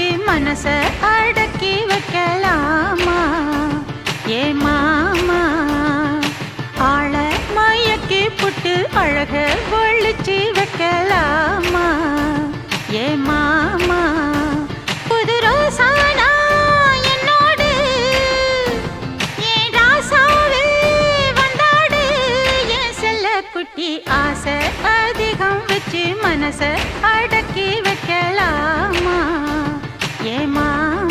வச்சு மனச அடக்கி வைக்கலாமா? ஏ மாமா ஆள மயக்கி புட்டு அழக ஒழிச்சு வைக்கலாமா? ஏ மாமா புது ரோசானா என்னோடு ஏன் ராசாவே வந்தாடு. என் செல்ல குட்டி ஆசை அதிகம் வச்சு மனச அடக்கி வைக்கலாமா? ஏ மாமா